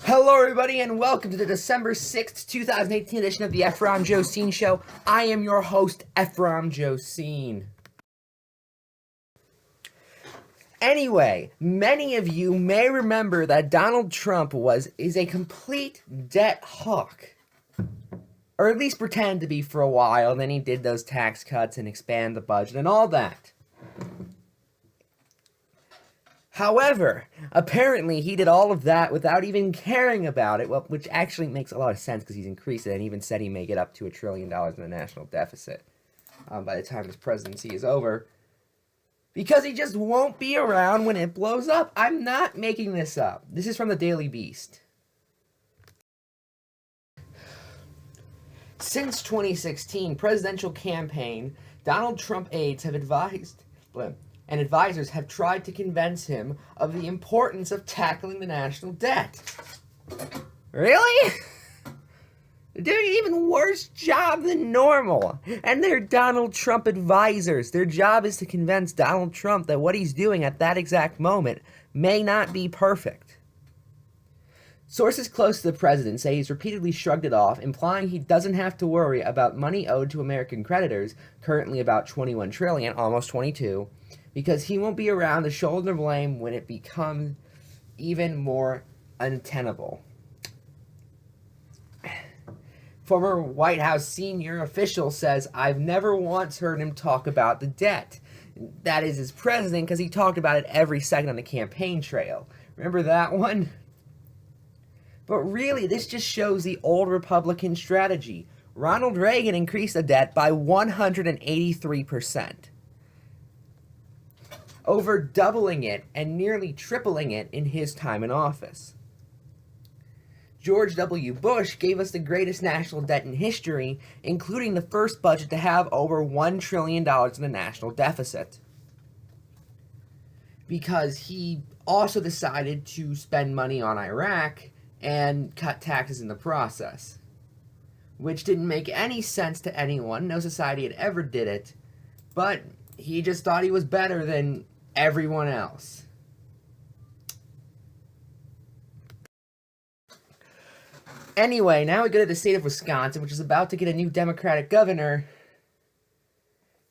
Hello, everybody, and welcome to the December 6th, 2018 edition of the Ephrom Josine Show. I am your host, Ephrom Josine. Anyway, many of you may remember that Donald Trump is a complete debt hawk. Or at least pretend to be for a while, then he did those tax cuts and expand the budget and all that. However, apparently he did all of that without even caring about it, well, which actually makes a lot of sense because he's increased it and even said he may get up to $1 trillion in the national deficit by the time his presidency is over. Because he just won't be around when it blows up. I'm not making this up. This is from the Daily Beast. Since 2016 presidential campaign, Donald Trump aides have advised and advisors have tried to convince him of the importance of tackling the national debt. Really? They're doing an even worse job than normal. And they're Donald Trump advisors. Their job is to convince Donald Trump that what he's doing at that exact moment may not be perfect. Sources close to the president say he's repeatedly shrugged it off, implying he doesn't have to worry about money owed to American creditors, currently about $21 trillion, almost 22, because he won't be around to shoulder blame when it becomes even more untenable. Former White House senior official says, "I've never once heard him talk about the debt." That is his president, because he talked about it every second on the campaign trail. Remember that one? But really, this just shows the old Republican strategy. Ronald Reagan increased the debt by 183%. Over doubling it and nearly tripling it in his time in office. George W. Bush gave us the greatest national debt in history, including the first budget to have over $1 trillion in the national deficit. Because he also decided to spend money on Iraq and cut taxes in the process, which didn't make any sense to anyone. No society had ever did it, but he just thought he was better than everyone else. Anyway, now we go to the state of Wisconsin, which is about to get a new Democratic governor.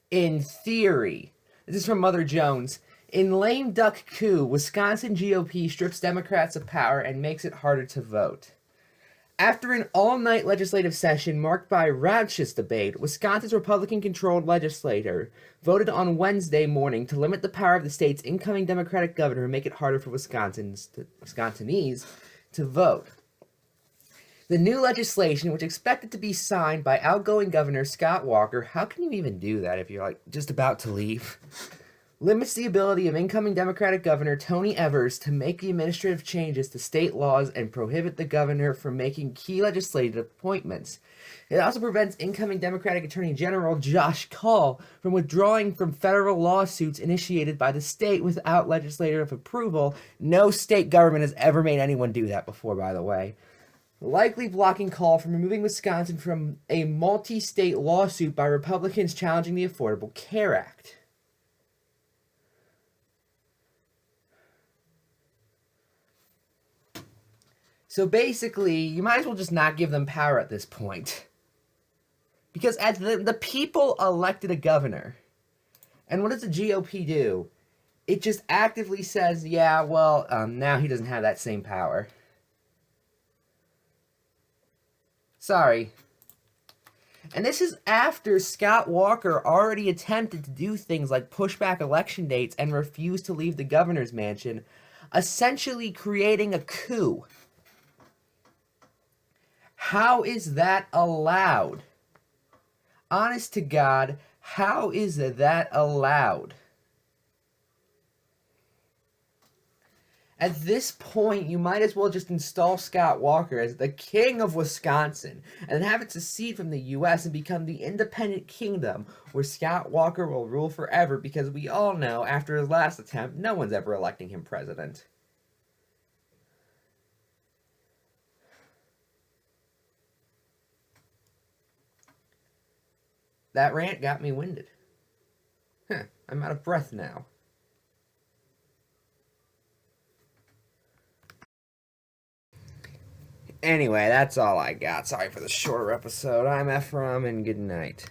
In theory. This is from Mother Jones. In lame duck coup, Wisconsin GOP strips Democrats of power and makes it harder to vote. After an all-night legislative session marked by raucous debate, Wisconsin's Republican-controlled legislature voted on Wednesday morning to limit the power of the state's incoming Democratic governor and make it harder for Wisconsinese to vote. The new legislation, which is expected to be signed by outgoing Governor Scott Walker, how can you even do that if you're just about to leave? Limits the ability of incoming Democratic Governor Tony Evers to make the administrative changes to state laws and prohibit the governor from making key legislative appointments. It also prevents incoming Democratic Attorney General Josh Kaul from withdrawing from federal lawsuits initiated by the state without legislative approval. No state government has ever made anyone do that before, by the way. Likely blocking Kaul from removing Wisconsin from a multi-state lawsuit by Republicans challenging the Affordable Care Act. So basically, you might as well just not give them power at this point. Because as the people elected a governor. And what does the GOP do? It just actively says, yeah, well, now he doesn't have that same power. Sorry. And this is after Scott Walker already attempted to do things like push back election dates and refuse to leave the governor's mansion, essentially creating a coup. How is that allowed? Honest to God, how is that allowed? At this point, you might as well just install Scott Walker as the king of Wisconsin and have it secede from the U.S. and become the independent kingdom where Scott Walker will rule forever, because we all know, after his last attempt, no one's ever electing him president. That rant got me winded. I'm out of breath now. Anyway, that's all I got. Sorry for the shorter episode. I'm Ephrom, and good night.